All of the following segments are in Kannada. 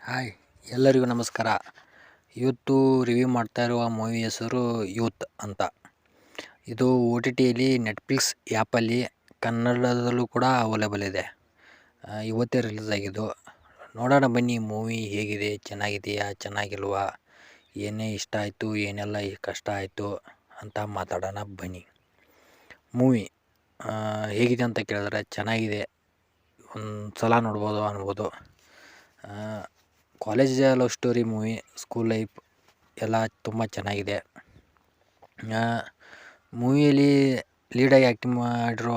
ಹಾಯ್, ಎಲ್ಲರಿಗೂ ನಮಸ್ಕಾರ. ಇವತ್ತು ರಿವ್ಯೂ ಮಾಡ್ತಾ ಇರುವ ಮೂವಿ ಹೆಸರು ಯೂತ್ ಅಂತ. ಇದು OTTಯಲ್ಲಿ ನೆಟ್ಫ್ಲಿಕ್ಸ್ ಆ್ಯಪಲ್ಲಿ ಕನ್ನಡದಲ್ಲೂ ಕೂಡ ಅವೈಲೇಬಲ್ ಇದೆ. ಇವತ್ತೇ ರಿಲೀಸ್ ಆಗಿದ್ದು. ನೋಡೋಣ ಬನ್ನಿ ಮೂವಿ ಹೇಗಿದೆ, ಚೆನ್ನಾಗಿದೆಯಾ ಚೆನ್ನಾಗಿಲ್ವಾ, ಏನೇ ಇಷ್ಟ ಆಯಿತು ಏನೆಲ್ಲ ಕಷ್ಟ ಆಯಿತು ಅಂತ ಮಾತಾಡೋಣ ಬನ್ನಿ. ಮೂವಿ ಹೇಗಿದೆ ಅಂತ ಕೇಳಿದ್ರೆ ಚೆನ್ನಾಗಿದೆ, ಒಂದು ಸಲ ನೋಡ್ಬೋದು ಅನ್ಬೋದು. College love story movie, school life ಎಲ್ಲ ತುಂಬ ಚೆನ್ನಾಗಿದೆ. ಮೂವಿಯಲ್ಲಿ ಲೀಡಾಗಿ ಆ್ಯಕ್ಟಿಂಗ್ ಮಾಡಿರುವ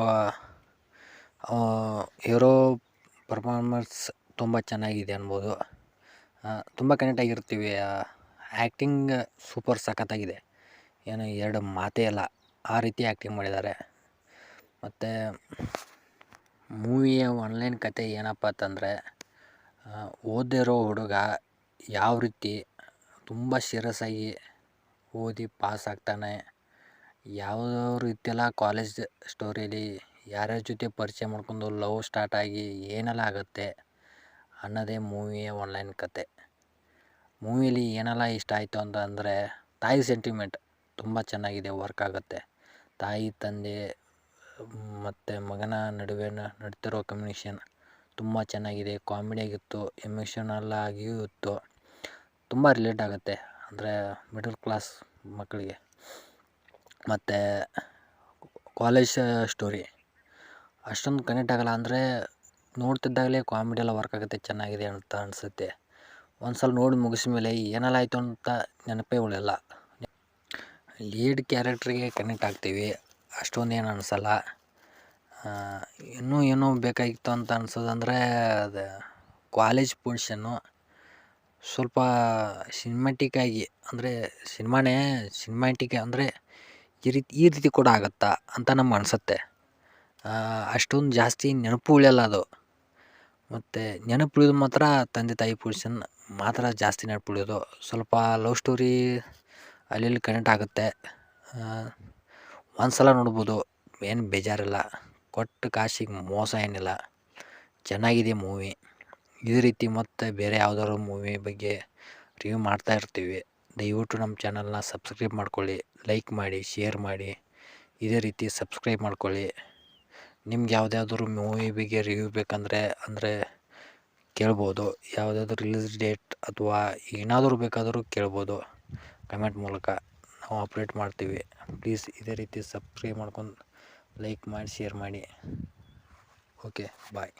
ಹೀರೋ ಪರ್ಫಾರ್ಮೆನ್ಸ್ ತುಂಬ ಚೆನ್ನಾಗಿದೆ ಅನ್ಬೋದು. ತುಂಬ ಕನೆಕ್ಟ್ ಆಗಿರ್ತೀವಿ. ಆ್ಯಕ್ಟಿಂಗ್ ಸೂಪರ್ ಸಖತ್ತಾಗಿದೆ, ಏನು ಎರಡು ಮಾತೇ ಇಲ್ಲ, ಆ ರೀತಿ ಆ್ಯಕ್ಟಿಂಗ್ ಮಾಡಿದ್ದಾರೆ. ಮತ್ತು ಮೂವಿಯ ಆನ್ಲೈನ್ ಕತೆ ಏನಪ್ಪ ಅಂತಂದರೆ, ಓದಿರೋ ಹುಡುಗ ಯಾವ ರೀತಿ ತುಂಬ ಸೀರಿಯಸ್ ಆಗಿ ಓದಿ ಪಾಸ್ ಆಗ್ತಾನೆ, ಯಾವ ರೀತಿಯೆಲ್ಲ ಕಾಲೇಜ್ ಸ್ಟೋರಿಯಲ್ಲಿ ಯಾರ್ಯಾರ ಜೊತೆ ಪರಿಚಯ ಮಾಡ್ಕೊಂಡು ಲವ್ ಸ್ಟಾರ್ಟ್ ಆಗಿ ಏನೆಲ್ಲ ಆಗುತ್ತೆ ಅನ್ನೋದೇ ಮೂವಿಯ ಆನ್ಲೈನ್ ಕತೆ. ಮೂವಿಯಲ್ಲಿ ಏನೆಲ್ಲ ಇಷ್ಟ ಆಯಿತು ಅಂತ ಅಂದರೆ, ತಾಯಿ ಸೆಂಟಿಮೆಂಟ್ ತುಂಬ ಚೆನ್ನಾಗಿದೆ, ವರ್ಕ್ ಆಗುತ್ತೆ. ತಾಯಿ ತಂದೆ ಮತ್ತು ಮಗನ ನಡುವೆ ನಡ್ತಿರೋ ಕಮ್ಯುನಿಕೇಷನ್ ತುಂಬ ಚೆನ್ನಾಗಿದೆ, ಕಾಮಿಡಿಯಾಗಿತ್ತು, ಎಮೋಷನಲ್ ಆಗಿಯೂ ಇತ್ತು. ತುಂಬ ರಿಲೇಟ್ ಆಗುತ್ತೆ, ಅಂದರೆ ಮಿಡಲ್ ಕ್ಲಾಸ್ ಮಕ್ಕಳಿಗೆ. ಮತ್ತು ಕಾಲೇಜ್ ಸ್ಟೋರಿ ಅಷ್ಟೊಂದು ಕನೆಕ್ಟ್ ಆಗೋಲ್ಲ, ಅಂದರೆ ನೋಡ್ತಿದ್ದಾಗಲೇ ಕಾಮಿಡಿ ಎಲ್ಲ ವರ್ಕ್ ಆಗುತ್ತೆ, ಚೆನ್ನಾಗಿದೆ ಅಂತ ಅನಿಸುತ್ತೆ. ಒಂದು ಸಲ ನೋಡಿ ಮುಗಿದ ಮೇಲೆ ಏನೆಲ್ಲ ಆಯಿತು ಅಂತ ನೆನಪೇ ಉಳಿಯಲ್ಲ. ಲೀಡ್ ಕ್ಯಾರೆಕ್ಟ್ರಿಗೆ ಕನೆಕ್ಟ್ ಆಗ್ತೀವಿ, ಅಷ್ಟೊಂದೇನು ಅನಿಸಲ್ಲ. ಇನ್ನೂ ಏನೋ ಬೇಕಾಗಿತ್ತು ಅಂತ ಅನ್ಸೋದಂದರೆ, ಅದು ಕಾಲೇಜ್ ಪೋರ್ಷನ್ನು ಸ್ವಲ್ಪ ಸಿನಿಮ್ಯಾಟಿಕ್ಕಾಗಿ, ಅಂದರೆ ಸಿನಿಮ್ಯಾಟಿಕ್ ಅಂದರೆ ಈ ರೀತಿ ಕೂಡ ಆಗುತ್ತಾ ಅಂತ ನಮ್ಗೆ ಅನಿಸುತ್ತೆ. ಅಷ್ಟೊಂದು ಜಾಸ್ತಿ ನೆನಪು ಉಳಿಯಲ್ಲ ಅದು. ಮತ್ತು ನೆನಪು ಉಳಿಯೋದು ಮಾತ್ರ ತಂದೆ ತಾಯಿ ಪೋರ್ಷನ್ ಮಾತ್ರ ಜಾಸ್ತಿ ನೆನಪು ಉಳಿಯೋದು. ಸ್ವಲ್ಪ ಲವ್ ಸ್ಟೋರಿ ಅಲ್ಲಿ ಕನೆಕ್ಟ್ ಆಗುತ್ತೆ, ಒಂದು ಸಲ ನೋಡ್ಬೋದು, ಏನು ಬೇಜಾರಿಲ್ಲ. ಕೊಟ್ಟ ಕಾಸಿಗೆ ಮೋಸ ಏನಿಲ್ಲ, ಚೆನ್ನಾಗಿದೆ ಮೂವಿ. ಇದೇ ರೀತಿ ಮತ್ತು ಬೇರೆ ಯಾವುದಾದ್ರು ಮೂವಿ ಬಗ್ಗೆ ರಿವ್ಯೂ ಮಾಡ್ತಾ ಇರ್ತೀವಿ. ದಯವಿಟ್ಟು ನಮ್ಮ ಚಾನಲ್ನ ಸಬ್ಸ್ಕ್ರೈಬ್ ಮಾಡ್ಕೊಳ್ಳಿ, ಲೈಕ್ ಮಾಡಿ, ಶೇರ್ ಮಾಡಿ, ಇದೇ ರೀತಿ ಸಬ್ಸ್ಕ್ರೈಬ್ ಮಾಡ್ಕೊಳ್ಳಿ. ನಿಮ್ಗೆ ಯಾವುದಾದ್ರೂ ಮೂವಿ ಬಗ್ಗೆ ರಿವ್ಯೂ ಬೇಕಂದರೆ ಕೇಳ್ಬೋದು. ಯಾವುದಾದ್ರೂ ರಿಲೀಸ್ ಡೇಟ್ ಅಥವಾ ಏನಾದರೂ ಬೇಕಾದರೂ ಕೇಳ್ಬೋದು, ಕಮೆಂಟ್ ಮೂಲಕ ನಾವು ಅಪ್ಡೇಟ್ ಮಾಡ್ತೀವಿ. ಪ್ಲೀಸ್ ಇದೇ ರೀತಿ ಸಬ್ಸ್ಕ್ರೈಬ್ ಮಾಡ್ಕೊಂಡು ಲೈಕ್ ಮಾಡಿ, ಶೇರ್ ಮಾಡಿ. ಓಕೆ, ಬಾಯ್.